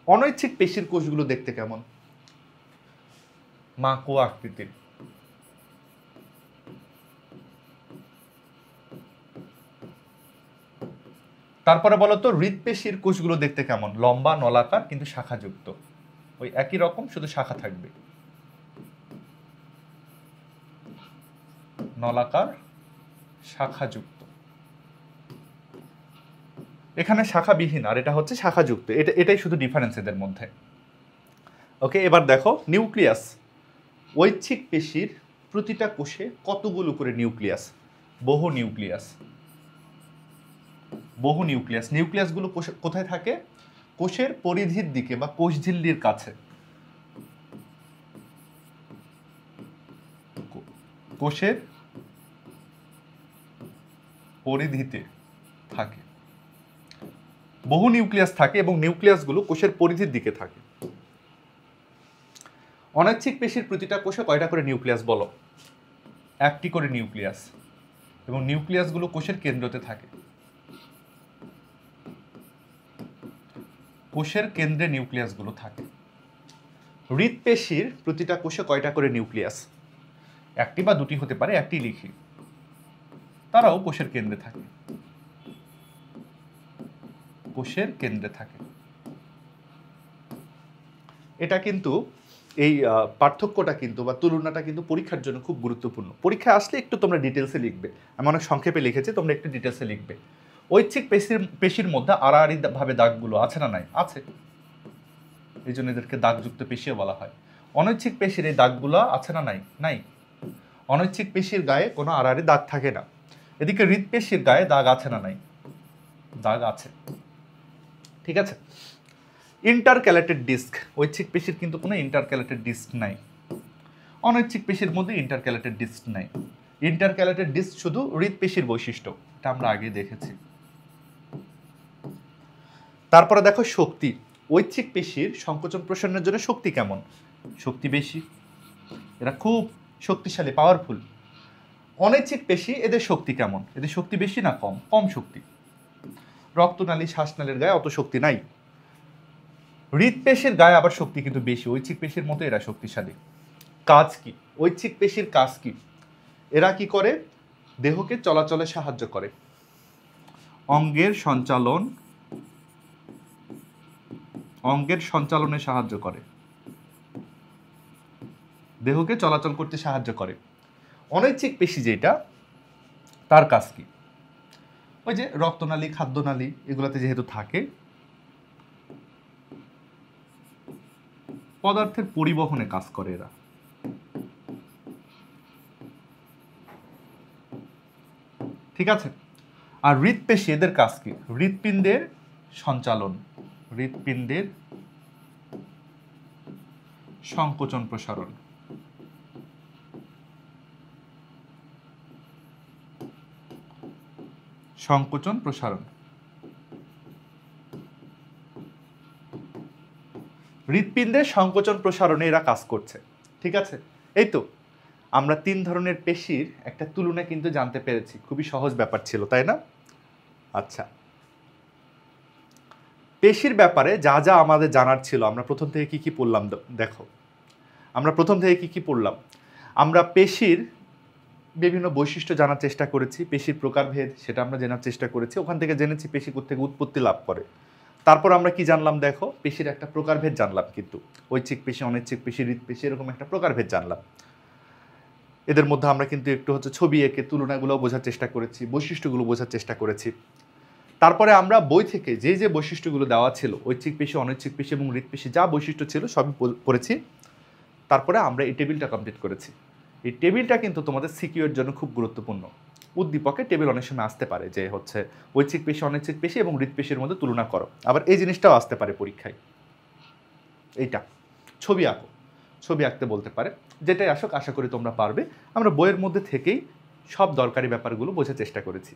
অনৈচ্ছিক পেশির কোষগুলো দেখতে কেমন? মাকুয়া আকৃতির। তারপরে বলো তো হৃদপেশির কোষগুলো দেখতে কেমন? লম্বা, নলাকার, কিন্তু শাখাযুক্ত। ওই একই রকম, শুধু শাখা থাকবে। নলাকার, শাখাযুক্ত। এখানে শাখাবিহীন, আর এটা হচ্ছে শাখাযুক্ত। এটাই শুধু ডিফারেন্স এদের মধ্যে। ওকে, এবার দেখো নিউক্লিয়াস। ঐচ্ছিক পেশির প্রতিটা কোষে কতগুলো করে নিউক্লিয়াস? বহু নিউক্লিয়াস। বহু নিউক্লিয়াস। নিউক্লিয়াসগুলো কোথায় থাকে? কোষের পরিধির দিকে বা কোষঝিল্লির কাছে। কোষের পরিধিতে থাকে। বহু নিউক্লিয়াস থাকে এবং নিউক্লিয়াসগুলো কোষের পরিধির দিকে থাকে। অনৈচ্ছিক পেশির প্রতিটা কোষে কয়টা করে নিউক্লিয়াস বলো? একটি করে নিউক্লিয়াস। এবং নিউক্লিয়াসগুলো কোষের কেন্দ্রতে থাকে। কোষের কেন্দ্রে নিউক্লিয়াসগুলো থাকে। হৃদপেশির প্রতিটা কোষে কয়টা করে নিউক্লিয়াস? একটি বা দুটি হতে পারে, একটি লিখি। তারাও কোষের কেন্দ্রে থাকে। কোষের কেন্দ্রে থাকে। এটা কিন্তু এই পার্থক্যটা কিন্তু বা তুলনাটা কিন্তু পরীক্ষার জন্য খুব গুরুত্বপূর্ণ। পরীক্ষা আসলে একটু তোমরা ডিটেলসে লিখবে। আমি অনেক সংক্ষেপে লিখেছি, তোমরা একটু ডিটেলসে লিখবে। ঐচ্ছিক পেশির মধ্যে আড়াআড়ি ভাবে দাগগুলো আছে না নাই? আছে। এই জন্য এদেরকে দাগযুক্ত পেশিও বলা হয়। অনৈচ্ছিক পেশির এই দাগগুলো আছে না নাই? নাই। অনৈচ্ছিক পেশির গায়ে কোনো আড়াআড়ি দাগ থাকে না। এদিকে হৃদপেশির গায়ে দাগ আছে না নাই? দাগ আছে। ঠিক আছে। ইন্টারক্যালেটেড ডিস্ক, ঐচ্ছিক পেশির কিন্তু কোনো ইন্টারক্যালেটেড ডিস্ক নাই। অনৈচ্ছিক পেশির মধ্যে ইন্টারক্যালেটেড ডিস্ক নাই। ইন্টারক্যালেটেড ডিস্ক শুধু হৃদপেশির বৈশিষ্ট্য, এটা আমরা আগে দেখেছি। তারপরে দেখো শক্তি। ঐচ্ছিক পেশির সংকোচন প্রসারণের জন্য শক্তি কেমন? শক্তি বেশি, এরা খুব শক্তিশালী, পাওয়ারফুল। অনৈচ্ছিক পেশি, এদের শক্তি কেমন? এদের শক্তি বেশি না কম? কম শক্তি। রক্তনালী, শ্বাসনালীর গায়ে অত শক্তি নাই। হৃদপেশির গায়ে আবার শক্তি কিন্তু বেশি, ঐচ্ছিক পেশির মতো এরা শক্তিশালী। কাজ কি? ঐচ্ছিক পেশির কাজ কি? এরা কি করে? দেহকে চলাচলে সাহায্য করে। অঙ্গের সঞ্চালনে সাহায্য করে। দেহকে চলাচল করতে সাহায্য করে। অনৈচ্ছিক পেশি যেটা, তার কাজ কি? ওই যে রক্তনালী, খাদ্যনালী, এগুলাতে যেহেতু থাকে, পদার্থের পরিবহনে কাজ করে এরা। ঠিক আছে। আর হৃদপেশি, এদের কাজ কি? হৃদপিণ্ডের সঞ্চালন, হৃৎপিণ্ডের সংকোচন প্রসারণ। সংকোচন প্রসারণ। হৃৎপিণ্ডের সংকোচন প্রসারণে এরা কাজ করছে। ঠিক আছে, এই তো আমরা 3 ধরনের পেশির একটা তুলনা কিন্তু জানতে পেরেছি। খুবই সহজ ব্যাপার ছিল, তাই না? আচ্ছা, পেশির ব্যাপারে যা যা আমাদের জানার ছিল আমরা প্রথম থেকে কি কি পড়লাম দেখো। আমরা প্রথম থেকে কি কি পড়লাম? আমরা পেশির বিভিন্ন বৈশিষ্ট্য জানার চেষ্টা করেছি, পেশির প্রকারভেদ সেটা আমরা জানার চেষ্টা করেছি, ওখান থেকে জেনেছি পেশি কোত্থেকে উৎপত্তি লাভ করে। তারপর আমরা কি জানলাম দেখো, পেশির একটা প্রকারভেদ জানলাম, কিন্তু ঐচ্ছিক পেশি, অনৈচ্ছিক পেশি, হৃৎপেশি, এরকম একটা প্রকারভেদ জানলাম। এদের মধ্যে আমরা কিন্তু একটু ছবি এঁকে তুলনাগুলো বোঝার চেষ্টা করেছি, বৈশিষ্ট্যগুলো বোঝার চেষ্টা করেছি। তারপরে আমরা বই থেকে যে যে বৈশিষ্ট্যগুলো দেওয়া ছিল, ঐচ্ছিক পেশি, অনৈচ্ছিক পেশি এবং হৃৎপেশি যা বৈশিষ্ট্য ছিল সবই পড়েছি। তারপরে আমরা এই টেবিলটা কমপ্লিট করেছি। এই টেবিলটা কিন্তু তোমাদের সিকিউর জন্য খুব গুরুত্বপূর্ণ। উদ্দীপকে টেবিল অনেক সময় আসতে পারে যে ঐচ্ছিক পেশি, অনৈচ্ছিক পেশি এবং হৃৎপেশির মধ্যে তুলনা করো। আবার এই জিনিসটাও আসতে পারে পরীক্ষায়, এইটা ছবি আঁকো, ছবি আঁকতে বলতে পারে। যেটাই আসুক আশা করি তোমরা পারবে। আমরা বইয়ের মধ্যে থেকেই সব দরকারি ব্যাপারগুলো বোঝার চেষ্টা করেছি।